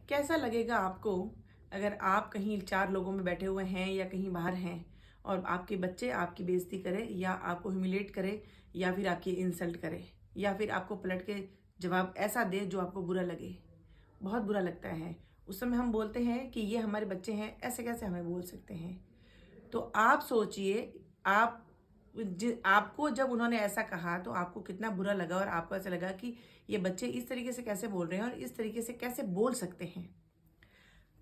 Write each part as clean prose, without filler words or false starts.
कैसा लगेगा आपको अगर आप कहीं 4 लोगों में बैठे हुए हैं या कहीं बाहर हैं और आपके बच्चे आपकी बेइज्जती करे या आपको ह्यूमिलेट करे या फिर आपकी इंसल्ट करे या फिर आपको पलट के जवाब ऐसा दे जो आपको बुरा लगे। बहुत बुरा लगता है। उस समय हम बोलते हैं कि ये हमारे बच्चे हैं, ऐसे कैसे हमें बोल सकते हैं। तो आप सोचिए, आप आपको जब उन्होंने ऐसा कहा तो आपको कितना बुरा लगा और आपको ऐसा लगा कि ये बच्चे इस तरीके से कैसे बोल रहे हैं और इस तरीके से कैसे बोल सकते हैं।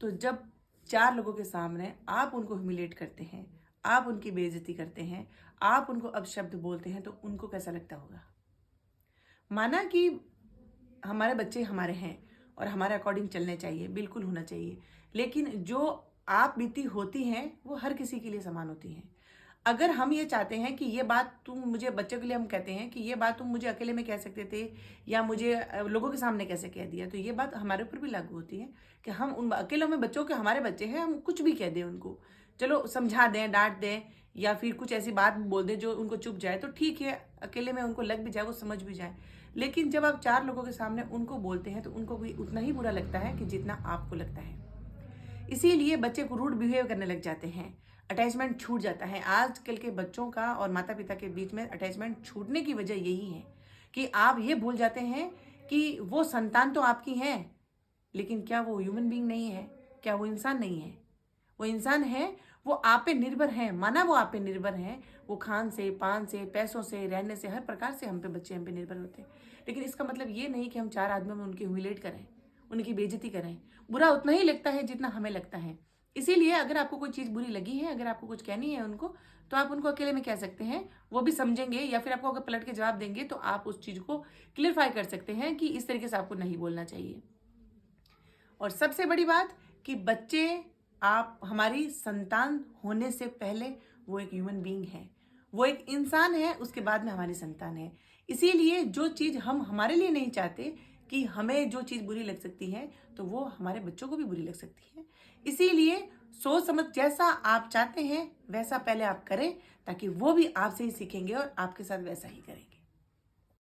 तो जब 4 लोगों के सामने आप उनको ह्यूमिलेट करते हैं, आप उनकी बेइज्जती करते हैं, आप उनको अपशब्द बोलते हैं, तो उनको कैसा लगता होगा। माना कि हमारे बच्चे हमारे हैं और हमारे अकॉर्डिंग चलने चाहिए, बिल्कुल होना चाहिए, लेकिन जो आप बीती होती हैं वो हर किसी के लिए समान होती हैं। अगर हम ये चाहते हैं कि ये बात तुम मुझे, बच्चों के लिए हम कहते हैं कि ये बात तुम मुझे अकेले में कह सकते थे या मुझे लोगों के सामने कैसे कह दिया, तो ये बात हमारे ऊपर भी लागू होती है कि हम उन अकेलों में, बच्चों के हमारे बच्चे हैं, हम कुछ भी कह दें उनको, चलो समझा दें, डांट दें या फिर कुछ ऐसी बात बोल दें जो उनको चुप जाए, तो ठीक है, अकेले में उनको लग भी जाए, वो समझ भी जाए। लेकिन जब आप 4 लोगों के सामने उनको बोलते हैं तो उनको भी उतना ही बुरा लगता है कि जितना आपको लगता है। इसीलिए बच्चे को रूड बिहेव करने लग जाते हैं, अटैचमेंट छूट जाता है। आजकल के बच्चों का और माता पिता के बीच में अटैचमेंट छूटने की वजह यही है कि आप ये भूल जाते हैं कि वो संतान तो आपकी है, लेकिन क्या वो ह्यूमन बीइंग नहीं है? क्या वो इंसान नहीं है? वो इंसान है, वो आप पे निर्भर है, माना वो आप पे निर्भर है, वो खान से, पान से, पैसों से, रहने से, हर प्रकार से हम पे, बच्चे हम पे निर्भर होते हैं। लेकिन इसका मतलब ये नहीं कि हम 4 आदमियों में उनकी ह्यूमिलेट करें, उनकी बेइज्जती करें। बुरा उतना ही लगता है जितना हमें लगता है। इसीलिए अगर आपको कोई चीज़ बुरी लगी है, अगर आपको कुछ कहनी है उनको, तो आप उनको अकेले में कह सकते हैं, वो भी समझेंगे, या फिर आपको अगर पलट के जवाब देंगे तो आप उस चीज़ को क्लियरफाई कर सकते हैं कि इस तरीके से आपको नहीं बोलना चाहिए। और सबसे बड़ी बात कि बच्चे, आप हमारी संतान होने से पहले वो एक ह्यूमन बीइंग है, वो एक इंसान है, उसके बाद में हमारी संतान है। इसीलिए जो चीज़ हम हमारे लिए नहीं चाहते कि हमें जो चीज़ बुरी लग सकती है, तो वो हमारे बच्चों को भी बुरी लग सकती है। इसीलिए सोच समझ, जैसा आप चाहते हैं वैसा पहले आप करें, ताकि वो भी आपसे ही सीखेंगे और आपके साथ वैसा ही करेंगे।